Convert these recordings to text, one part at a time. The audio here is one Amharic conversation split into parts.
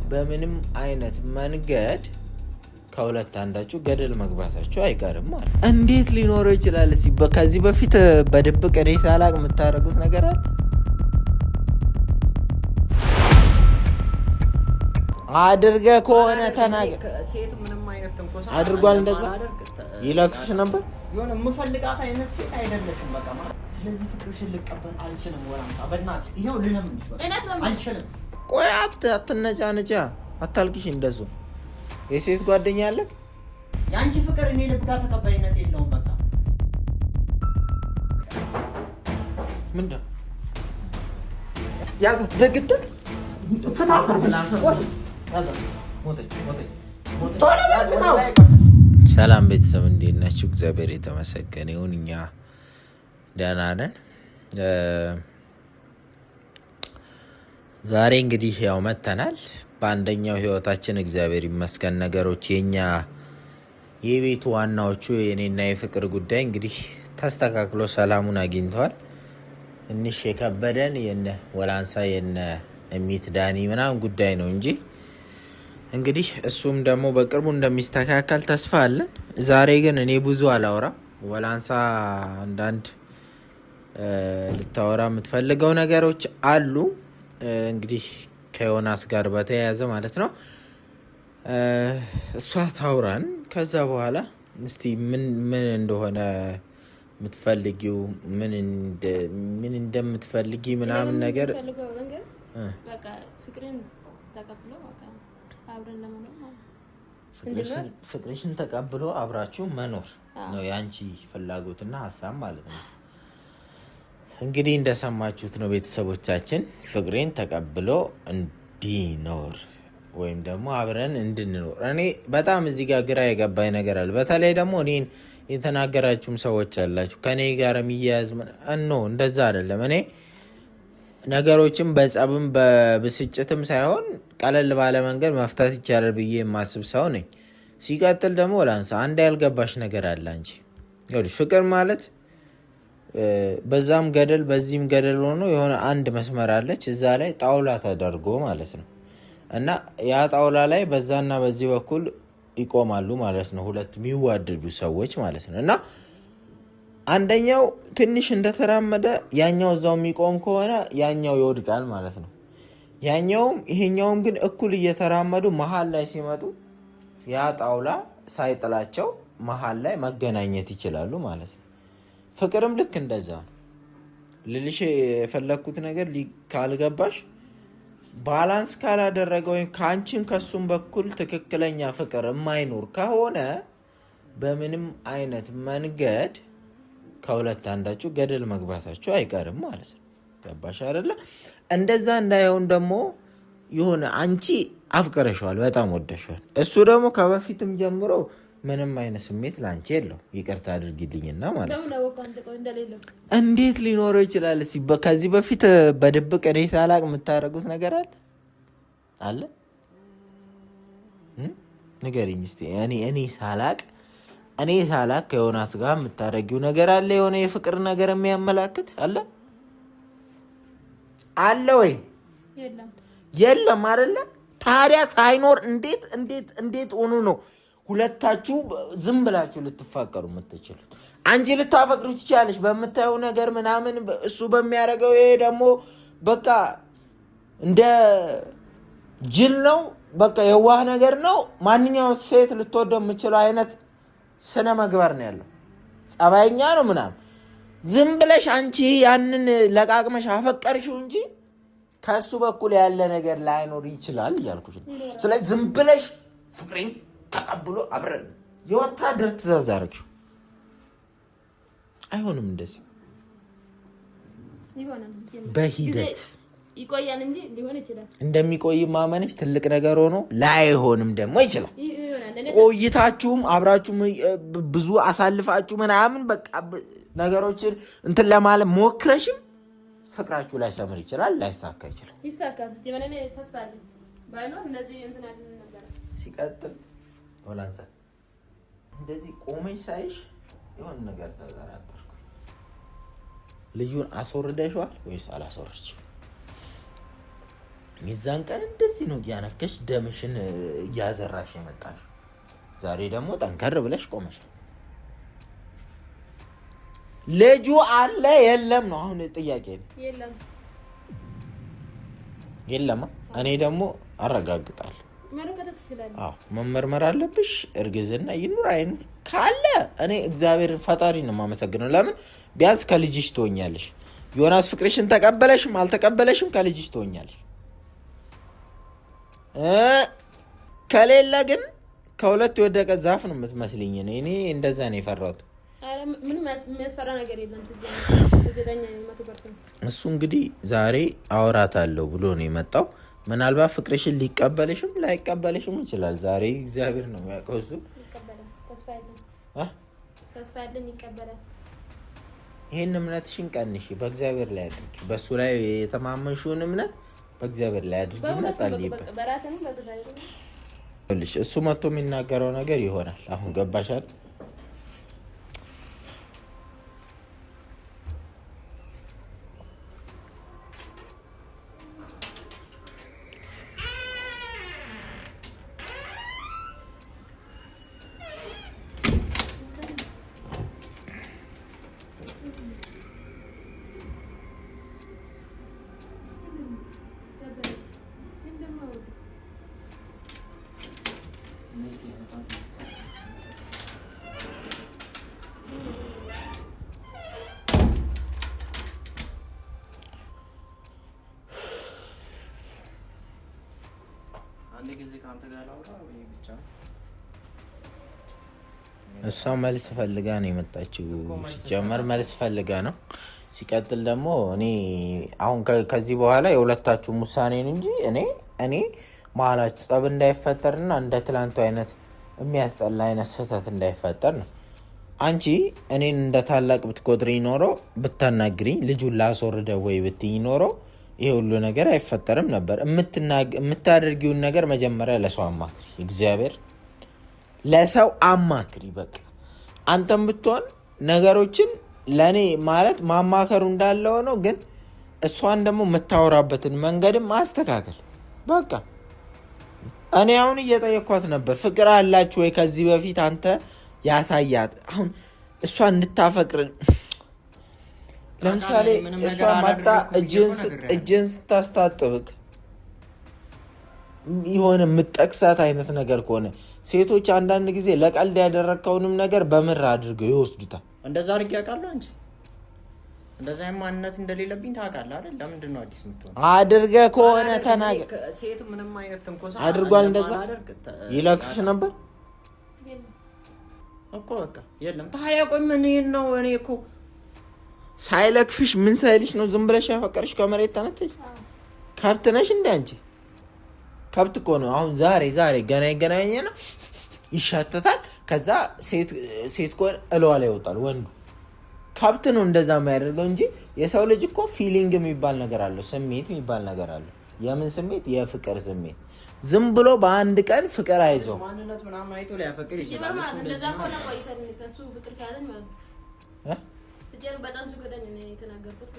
በምንም አይነት መንገድ ከሁለት አንዳችሁ ገደል መግባታችሁ አይቀርም ማለት እንዴት ሊኖረው ይችላል? ከዚህ በፊት በድብቅ እኔ ሳላቅ የምታደርጉት ነገር አለ? አድርገ ከሆነ ተናገር። ሴት ምንም አይነት ተንኮሳ አድርጓል። እንደዛ ይለክሽ ነበር። የሆነ የምፈልጋት አይነት ሴት አይደለሽም። በቃ ማለት ስለዚህ ፍቅርሽን ልቀበል አልችልም። ወራምሳ በእናትሽ ይሄው ልለምንሽ በቃ አልችልም። ቆይ አትነጫነጫ፣ አታልቅሽ። እንደሱ የሴት ጓደኛ አለክ? ያንቺ ፍቅር እኔ ልብ ጋር ተቀባይነት የለውም። በቃ ምንድነው ያዘ ደግደ ፍታፍ ሰላም ቤተሰብ እንዴት ናችሁ? እግዚአብሔር የተመሰገነ ይሁን። እኛ ደህና ነን። ዛሬ እንግዲህ ያው መተናል በአንደኛው ህይወታችን እግዚአብሔር ይመስገን ነገሮች የኛ የቤቱ ዋናዎቹ የኔና የፍቅር ጉዳይ እንግዲህ ተስተካክሎ ሰላሙን አግኝተዋል። እንሽ የከበደን የነ ወላንሳ የነ እሚት ዳኒ ምናምን ጉዳይ ነው እንጂ እንግዲህ እሱም ደግሞ በቅርቡ እንደሚስተካከል ተስፋ አለን። ዛሬ ግን እኔ ብዙ አላወራም። ወላንሳ አንዳንድ ልታወራ የምትፈልገው ነገሮች አሉ እንግዲህ ከዮናስ ጋር በተያያዘ ማለት ነው። እሷ ታውራን ከዛ በኋላ እስቲ ምን እንደሆነ የምትፈልጊው ምን እንደምትፈልጊ ምናምን ነገር በቃ ፍቅርን ተቀብሎ በቃ አብረን ለመኖር ፍቅርሽን ተቀብሎ አብራችሁ መኖር ነው ያንቺ ፍላጎትና ሀሳብ ማለት ነው። እንግዲህ እንደሰማችሁት ነው ቤተሰቦቻችን፣ ፍቅሬን ተቀብሎ እንዲኖር ወይም ደግሞ አብረን እንድንኖር። እኔ በጣም እዚህ ጋር ግራ የገባኝ ነገር አለ። በተለይ ደግሞ እኔን የተናገራችሁም ሰዎች አላችሁ ከኔ ጋር የሚያያዝ ነው። እንደዛ አይደለም። እኔ ነገሮችን በጸብም በብስጭትም ሳይሆን ቀለል ባለ መንገድ መፍታት ይቻላል ብዬ የማስብ ሰው ነኝ። ሲቀጥል ደግሞ ወላንሳ አንድ ያልገባሽ ነገር አለ አንቺ። ይኸውልሽ ፍቅር ማለት በዛም ገደል በዚህም ገደል ሆኖ የሆነ አንድ መስመር አለች፣ እዛ ላይ ጣውላ ተደርጎ ማለት ነው። እና ያ ጣውላ ላይ በዛና በዚህ በኩል ይቆማሉ ማለት ነው፣ ሁለት የሚዋደዱ ሰዎች ማለት ነው። እና አንደኛው ትንሽ እንደተራመደ ያኛው እዛው የሚቆም ከሆነ ያኛው ይወድቃል ማለት ነው። ያኛውም ይሄኛውም ግን እኩል እየተራመዱ መሀል ላይ ሲመጡ ያ ጣውላ ሳይጥላቸው መሀል ላይ መገናኘት ይችላሉ ማለት ነው። ፍቅርም ልክ እንደዛ ነው። ልልሽ የፈለግኩት ነገር ካልገባሽ ባላንስ ካላደረገ ወይም ከአንቺም ከሱም በኩል ትክክለኛ ፍቅር የማይኖር ከሆነ በምንም አይነት መንገድ ከሁለት አንዳችሁ ገደል መግባታችሁ አይቀርም ማለት ነው። ገባሽ አይደለ? እንደዛ እንዳይሆን ደግሞ የሆነ አንቺ አፍቅረሽዋል፣ በጣም ወደሽዋል። እሱ ደግሞ ከበፊትም ጀምሮ ምንም አይነት ስሜት ለአንቺ የለው። ይቅርታ አድርጊልኝና ማለት ነው። እንዴት ሊኖረው ይችላል? ከዚህ በፊት በድብቅ እኔ ሳላቅ የምታደርጉት ነገር አለ? ንገሪኝ እስኪ። እኔ ሳላቅ ከዮናስ ጋር የምታደርጊው ነገር አለ? የሆነ የፍቅር ነገር የሚያመላክት አለ ወይ? የለም አይደለ? ታዲያ ሳይኖር እንዴት ሆኖ ነው ሁለታችሁ ዝም ብላችሁ ልትፋቀሩ የምትችሉት? አንቺ ልታፈቅሩ ትችላለሽ በምታየው ነገር ምናምን፣ እሱ በሚያደርገው ይሄ ደግሞ በቃ እንደ ጅል ነው፣ በቃ የዋህ ነገር ነው። ማንኛውም ሴት ልትወደው የምችለው አይነት ስነ መግባር ነው ያለው፣ ጸባይኛ ነው ምናምን። ዝም ብለሽ አንቺ ያንን ለቃቅመሽ አፈቀርሽው እንጂ ከሱ በኩል ያለ ነገር ላይኖር ይችላል እያልኩሽ ነው። ስለዚህ ዝም ብለሽ ፍቅሬን ተቀብሎ አብረን የወታደር ትእዛዝ አድርግሽ አይሆንም። እንደዚህ በሂደት ይቆያል እንጂ ሊሆን ይችላል። እንደሚቆይ ማመንሽ ትልቅ ነገር ሆኖ ላይሆንም ደግሞ ይችላል። ቆይታችሁም አብራችሁም ብዙ አሳልፋችሁ ምናምን በቃ ነገሮችን እንትን ለማለት ሞክረሽም ፍቅራችሁ ላይ ሰምር ይችላል፣ ላይሳካ ይችላል። ይሳካል። እስቲ ማለኔ ተስፋ አለኝ ባይኖር እንደዚህ እንትን አይደለም ነበር። ሲቀጥል ወላንሳ እንደዚህ ቆመሽ ሳይሽ የሆነ ነገር ተጠራጠርኩ። ልዩን አስወርደሽዋል ወይስ አላስወረድሽው? ሚዛን ቀን እንደዚህ ነው ያነከሽ ደምሽን ያዘራሽ የመጣሽ። ዛሬ ደግሞ ጠንከር ብለሽ ቆመሽ። ልጁ አለ የለም ነው አሁን ጥያቄ ነው። የለም እኔ ደግሞ አረጋግጣለሁ። መመርመር አለብሽ። እርግዝና ይኑር አይኑር ካለ እኔ እግዚአብሔር ፈጣሪ ነው የማመሰግነው። ለምን ቢያንስ ከልጅሽ ትሆኛለሽ። ዮናስ ፍቅርሽን ተቀበለሽም አልተቀበለሽም ከልጅሽ ትሆኛለሽ። ከሌለ ግን ከሁለት የወደቀ ዛፍ ነው የምትመስልኝ። እኔ እንደዛ ነው የፈራሁት። ምንም የሚያስፈራ ነገር የለም። እሱ እንግዲህ ዛሬ አወራታለሁ ብሎ ነው የመጣው። ምናልባት ፍቅርሽን ሊቀበልሽም ላይቀበልሽም ይችላል። ዛሬ እግዚአብሔር ነው የሚያውቀው። እሱ ተስፋ ያለኝ ይቀበላል። ይሄን እምነትሽን ቀንሺ፣ በእግዚአብሔር ላይ አድርጊ። በሱ ላይ የተማመንሽውን እምነት በእግዚአብሔር ላይ አድርጊና ጸልይበት። እሱ መጥቶ የሚናገረው ነገር ይሆናል። አሁን ገባሻል? እሷ መልስ ፈልጋ ነው የመጣችው። ሲጀመር መልስ ፈልጋ ነው። ሲቀጥል ደግሞ እኔ አሁን ከዚህ በኋላ የሁለታችሁም ውሳኔ ነው እንጂ እኔ መሀላችሁ ጸብ እንዳይፈጠርና እንደ ትላንቱ አይነት የሚያስጠላ አይነት ስህተት እንዳይፈጠር ነው። አንቺ እኔን እንደ ታላቅ ብትቆጥሪ ኖሮ ብታናግሪኝ ልጁን ላስወርደው ወይ ብትይ ኖሮ ይሄ ሁሉ ነገር አይፈጠርም ነበር። የምታደርጊውን ነገር መጀመሪያ ለሰው አማክሪ። እግዚአብሔር ለሰው አማክሪ። በቃ አንተም ብትሆን ነገሮችን ለእኔ ማለት ማማከሩ እንዳለ ሆነው ግን እሷን ደግሞ የምታወራበትን መንገድም ማስተካከል። በቃ እኔ አሁን እየጠየኳት ነበር፣ ፍቅር አላችሁ ወይ ከዚህ በፊት አንተ ያሳያት። አሁን እሷ እንድታፈቅር ለምሳሌ እሷ ማጣ እጅን ስታስታጥብቅ የሆነ የምጠቅሳት አይነት ነገር ከሆነ ሴቶች አንዳንድ ጊዜ ለቀልድ ያደረግከውንም ነገር በምር አድርገው ይወስዱታል። እንደዛ አድርጌ ያውቃለሁ እንጂ እንደዛ ማንነት እንደሌለብኝ ታውቃለህ አይደል? ለምንድን ነው አዲስ የምትሆነው? አድርገህ ከሆነ ተናገር። ሴት ምንም አይነት ትንኮሳ አድርጓል። እንደዛ ይለክሽ ነበር እኮ በቃ የለም። ታዲያ ቆይ ምን ይሄን ነው? እኔ እኮ ሳይለክፍሽ ምን ሳይልሽ ነው ዝም ብለሽ ያፈቀርሽ ከመሬት ተነስተሽ? ከብት ነሽ እንደ አንቺ ከብት እኮ ነው። አሁን ዛሬ ገና ይገናኘ ነው ይሻተታል። ከዛ ሴት እኮ እለዋ ላይ ይወጣል ወንዱ። ከብት ነው እንደዛ የማያደርገው እንጂ የሰው ልጅ እኮ ፊሊንግ የሚባል ነገር አለው፣ ስሜት የሚባል ነገር አለው። የምን ስሜት? የፍቅር ስሜት። ዝም ብሎ በአንድ ቀን ፍቅር አይዞህ ማንነት ምናምን አይቶ ሊያፈቅር ይችላል። እንደዛ ቆና ቆይተን ከሱ ፍቅር ካለን ማለት ሲጀር በጣም ሲጎዳኝ ነው የተናገርኩት።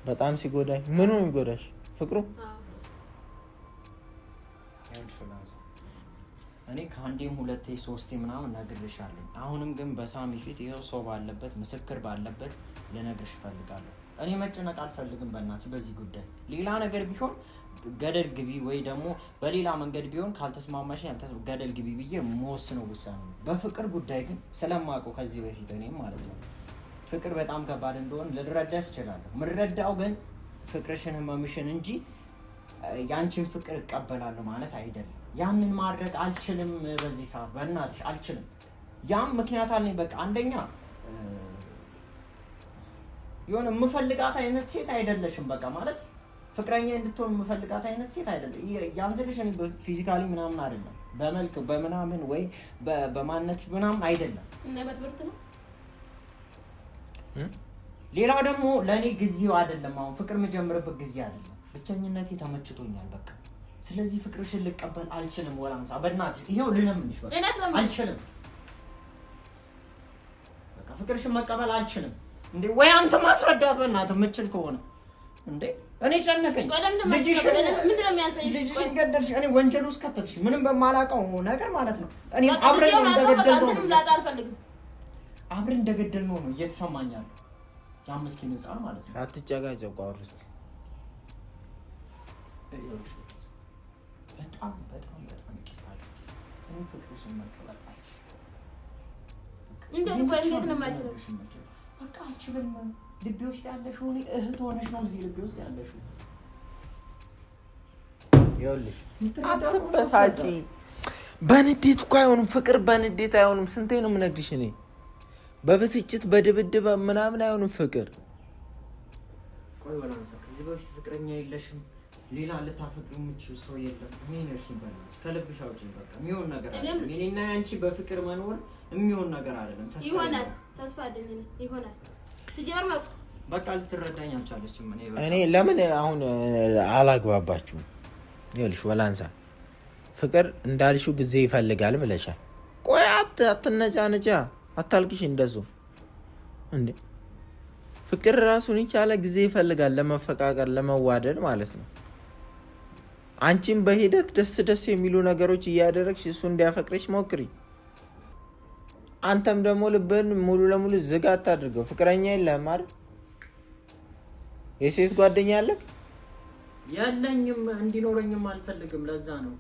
በጣም ሲጎዳኝ ምኑ ይጎዳሽ? ፍቅሩ? እኔ ከአንዴም ሁለቴ ሶስቴ ምናምን ነግሬሻለሁ። አሁንም ግን በሳሚ ፊት ይኸው ሰው ባለበት ምስክር ባለበት ልነግርሽ እፈልጋለሁ። እኔ መጨነቅ አልፈልግም በእናትሽ በዚህ ጉዳይ። ሌላ ነገር ቢሆን ገደል ግቢ ወይ ደግሞ በሌላ መንገድ ቢሆን ካልተስማማሽ ገደል ግቢ ብዬ የምወስነው ውሳኔ ነው። በፍቅር ጉዳይ ግን ስለማውቀው ከዚህ በፊት እኔም ማለት ነው ፍቅር በጣም ከባድ እንደሆነ ልረዳሽ እችላለሁ። ምረዳው ግን ፍቅርሽን ህመምሽን እንጂ ያንቺን ፍቅር እቀበላለሁ ማለት አይደለም። ያንን ማድረግ አልችልም በዚህ ሰዓት በእናትሽ አልችልም። ያም ምክንያት አለኝ። በቃ አንደኛ የሆነ የምፈልጋት አይነት ሴት አይደለሽም። በቃ ማለት ፍቅረኛ እንድትሆን የምፈልጋት አይነት ሴት አይደለም። ያንስልሽ እኔ ፊዚካሊ ምናምን አይደለም፣ በመልክ በምናምን ወይ በማንነት ምናምን አይደለም። እና በትምህርት ነው። ሌላው ደግሞ ለእኔ ጊዜው አይደለም። አሁን ፍቅር የምጀምርበት ጊዜ አይደለም። ብቸኝነቴ ተመችቶኛል። በቃ ስለዚህ ፍቅርሽን ልቀበል አልችልም። ወላንሳ በእናትሽ ይሄው ልለምንሽ፣ በቃ አልችልም። በቃ ፍቅርሽን መቀበል አልችልም። እንዴ ወይ አንተ ማስረዳት በእናትህ የምችል ከሆነ እንዴ እኔ ጨነቀኝ። ልጅሽን ገደልሽ። እኔ ወንጀል ውስጥ ከተትሽ ምንም በማላውቀው ነገር ማለት ነው። እኔ አብረን እንደገደልነው ነው እየተሰማኝ ያለው የ5 ኪሎ ህፃን ማለት ነው። አትጨቃጨቁ አውርስ። በጣም ይቅርታ። እኔ ፍቅርሽን መቀበል በቃ አልችልም። ልቤ ውስጥ ያለሽው እህት ሆነሽ ነው እዚህ ልቤ ውስጥ ያለሽው። ይኸውልሽ አትበሳጪ። በንዴት እኮ አይሆንም ፍቅር፣ በንዴት አይሆንም። ስንቴ ነው የምነግርሽ እኔ በብስጭት በድብድብ ምናምን አይሆንም ፍቅር። ቆይ ወላንሳ ከዚህ በፊት ፍቅረኛ የለሽም? ሌላ ልታፈቅሪ የምትችይው ሰው የለም? ምን ነሽ ይባላል? ከልብሽ አውጪኝ በቃ። የሚሆን ነገር አይደለም። እኔና አንቺ በፍቅር መኖር የሚሆን ነገር አይደለም። ይሆናል፣ ተስፋ አለኝ ይሆናል። ሲጀምር በቃ ልትረዳኝ አልቻለችም። እኔ ለምን አሁን አላግባባችሁም? ይኸውልሽ ወላንሳ ፍቅር እንዳልሽው ጊዜ ይፈልጋል ብለሻል። ቆይ አትነጫነጫ፣ አታልቅሽ እንደሱ እንዴ። ፍቅር ራሱን የቻለ ጊዜ ይፈልጋል ለመፈቃቀር፣ ለመዋደድ ማለት ነው። አንቺም በሂደት ደስ የሚሉ ነገሮች እያደረግሽ እሱ እንዲያፈቅርሽ ሞክሪ። አንተም ደግሞ ልብን ሙሉ ለሙሉ ዝግ አታድርገው። ፍቅረኛ የለህም አይደል? የሴት ጓደኛ አለህ? ያለኝም እንዲኖረኝም አልፈልግም። ለዛ ነው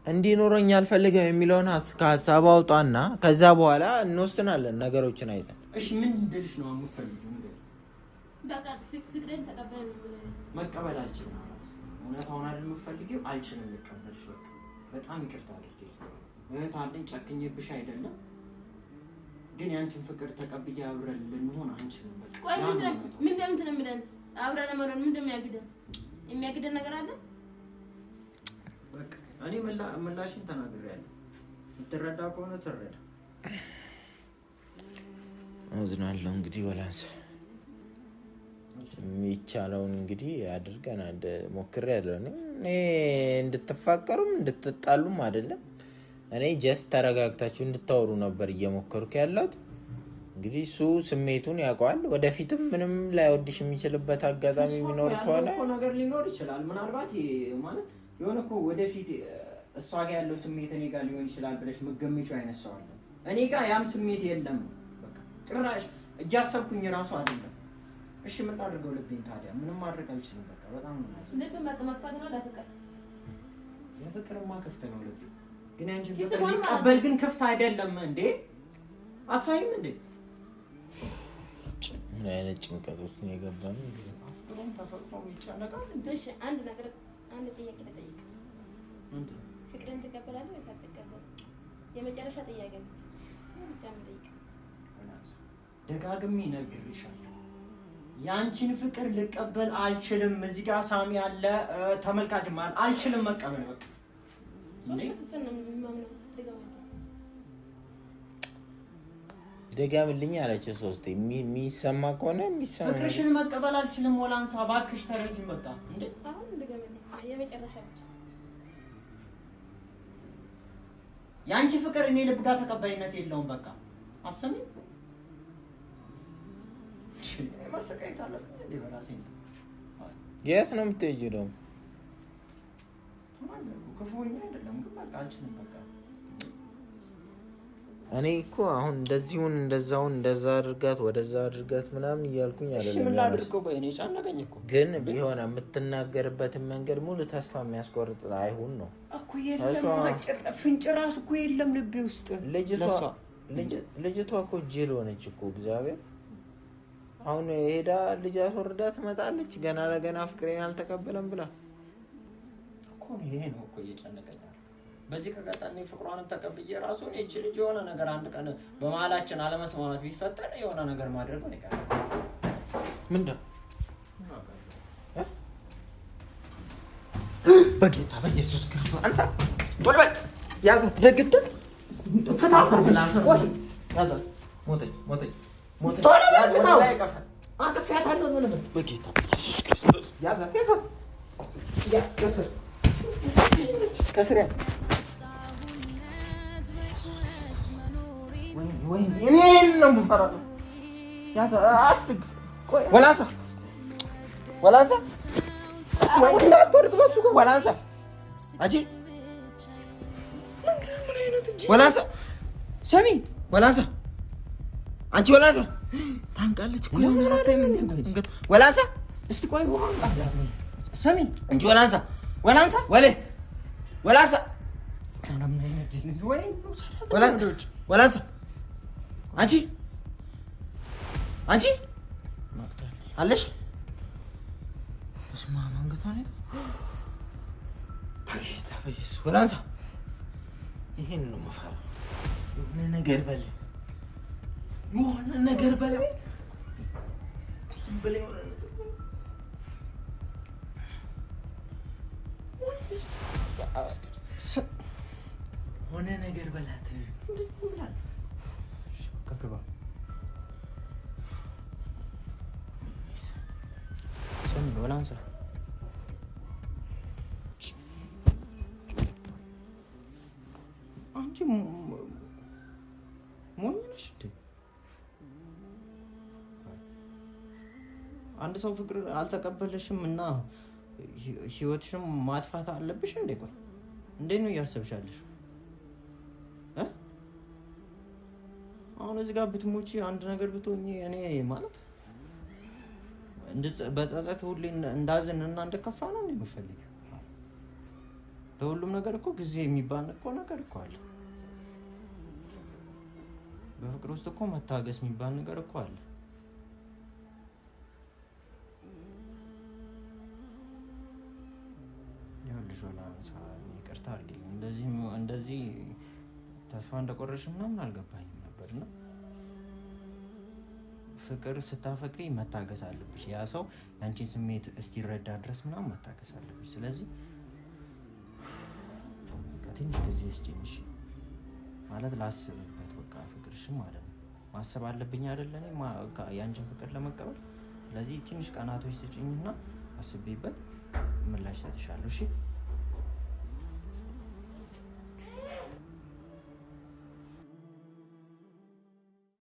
እንዲኖረኝ አልፈልግም የሚለውን ከሀሳብ አውጣና ከዛ በኋላ እንወስናለን ነገሮችን አይተን። እሺ ምን እንድልሽ ነው የምትፈልጊው? በቃ ፍቅሬን ተቀበል። መቀበል አልችልም። እውነታውን አይደል የምትፈልጊው? አልችልም ልቀበልሽ። በቃ በጣም ይቅርታ አድርጌልኝ። እህት አለኝ፣ ጨክኜብሽ አይደለም። ግን ያንቺን ፍቅር ተቀብዬ አብረን ልንሆን አንችልም። በቃ ቆይ ምን እንደምትነምደን አብረን ለመሆን ምን እንደሚያግደን የሚያግደን ነገር አለ? በቃ እኔ ምላሽን ተናግሬያለሁ። የምትረዳ ከሆነ ትረዳ። አዝናለሁ። እንግዲህ ወላንሳ የሚቻለውን እንግዲህ አድርገን ሞክሬያለሁ። እኔ እንድትፋቀሩም እንድትጣሉም አይደለም። እኔ ጀስት ተረጋግታችሁ እንድታወሩ ነበር እየሞከርኩ ያለሁት። እንግዲህ እሱ ስሜቱን ያውቀዋል። ወደፊትም ምንም ላይወድሽ የሚችልበት አጋጣሚ የሚኖር ከሆነ ነገር ሊኖር ይችላል። ምናልባት ማለት የሆነ እኮ ወደፊት እሷ ጋር ያለው ስሜት እኔ ጋር ሊሆን ይችላል ብለሽ መገመቻው አይነሳዋለሁ። እኔ ጋር ያም ስሜት የለም። በቃ ጭራሽ እያሰብኩኝ ራሱ አይደለም። እሺ ምን ላድርገው? ልቤን ታዲያ ምንም ማድረግ አልችልም። በቃ በጣም ነው ማለት ልብ ማጥፋት ነው። ለፍቅር የፍቅርማ ክፍት ነው ልቤ። ግን አንቺ ፍቅር ሊቀበል ግን ክፍት አይደለም እንዴ? አሳይም እንዴ? ምን አይነት ጭንቀት ውስጥ ነው የገባነው? አፍቅሮም ተፈቅሮም ይጨነቃል። እሺ አንድ ነገር አንድ ጥያቄ ልጠይቅ። ፍቅርን ትቀበላለህ ወይስ አትቀበልም? የመጨረሻ ጥያቄ ነው። ደጋግሜ ነግሬሻለሁ። ያንቺን ፍቅር ልቀበል አልችልም። እዚህ ጋር ሳሚ አለ፣ ተመልካችም አለ። አልችልም መቀበል። በቃ ደጋምልኝ አለች ሶስቴ። የሚሰማ ከሆነ የሚሰማ ፍቅርሽን መቀበል አልችልም። ወላንሳ እባክሽ ተረጅም። በቃ እንዴ አሁን ደጋምልኝ የመጨረሻ ያንቺ ፍቅር እኔ ልብ ጋር ተቀባይነት የለውም። በቃ አሰሚ ማሰቃየት አለብኝ እንዴ በራሴ? የት ነው የምትሄጂው ደግሞ? ተናገርኩ። ክፉኛ አይደለም ግን በቃ አልችልም። በቃ እኔ እኮ አሁን እንደዚሁን እንደዛውን እንደዛ አድርጋት ወደዛ አድርጋት ምናምን እያልኩኝ አይደለም። እሺ ምን ላድርገው? ቆይ እኔ ጫነቀኝ እኮ። ግን ቢሆን የምትናገርበትን መንገድ ሙሉ ተስፋ የሚያስቆርጥ አይሁን ነው እኮ። የለም አጭር ፍንጭ ራስ እኮ የለም ልቤ ውስጥ። ልጅቷ እኮ ጅል ሆነች እኮ እግዚአብሔር። አሁን ሄዳ ልጅ አስወርዳ ትመጣለች ገና ለገና ፍቅሬን አልተቀበለም ብላ እኮ። ይሄ ነው እኮ እየጨነቀኝ። በዚህ ከቀጠልኔ ፍቅሯንም ተቀብዬ ራሱ እቺ ልጅ የሆነ ነገር አንድ ቀን በመሀላችን አለመስማማት ቢፈጠር የሆነ ነገር ማድረግ ነው ይቀር። ምንድን በጌታ በኢየሱስ ክርስቶስ አንተ ቶሎ በል ያዘ ደግድ ፍታፍ ቆይ ያዘ ሞተች ቶሎ በል ፍታው አቅፊያታለሁ ቶሎ በል በጌታ በኢየሱስ ክርስቶስ ያዘ ከስር እኔ ነው የምፈራው። ያዛ አስደግ ወላሳ ወላንሳ እንዳትወድቅ በሱ ጋር ወላንሳ አንቺ ወላንሳ ሰሚ ወላንሳ አንቺ ወላንሳ ታንቃለች እኮ ወላንሳ እስቲ ቆይ ሰሚ እንጂ ወላንሳ ወላንሳ ወላንሳ አንቺ አለሽ እስማ ማንገቷ ነው በጌታ በኢየሱስ ወላንሳ ይሄን ነው የምፈራው። የሆነ ነገር በል ዝም ብለህ ሆነ ነገር በላት ከከባ ሰሚ ወላንሳ አንቺ ሞኝ ነሽ እንዴ? አንድ ሰው ፍቅር አልተቀበለሽም እና ህይወትሽም ማጥፋት አለብሽ እንዴ? ቆይ እንዴት ነው እያሰብሻለሽ? አሁን እዚህ ጋር ብትሞቺ አንድ ነገር ብትሆኚ እኔ ማለት በጸጸት ሁሌ እንዳዝን እና እንደከፋ ነው የምፈልገው። ለሁሉም ነገር እኮ ጊዜ የሚባል እኮ ነገር እኮ አለ። በፍቅር ውስጥ እኮ መታገስ የሚባል ነገር እኮ አለ። ያልሽ ወላንሳ ይቅርታ አድርጊልኝ። እንደዚህ ተስፋ እንደቆረሽ ምናምን አልገባኝም ነበርና ፍቅር ስታፈቅሪ መታገስ አለብሽ። ያ ሰው ያንቺን ስሜት እስኪረዳ ድረስ ምናምን መታገስ አለብሽ። ስለዚህ ትንሽ ጊዜ ስጪኝ ማለት ላስብበት። በቃ ፍቅርሽም ማለት ነው ማሰብ አለብኝ አይደል እኔ ያንቺን ፍቅር ለመቀበል። ስለዚህ ትንሽ ቀናቶች ስጪኝና አስቤበት ምላሽ ሰጥሻለሁ። እሺ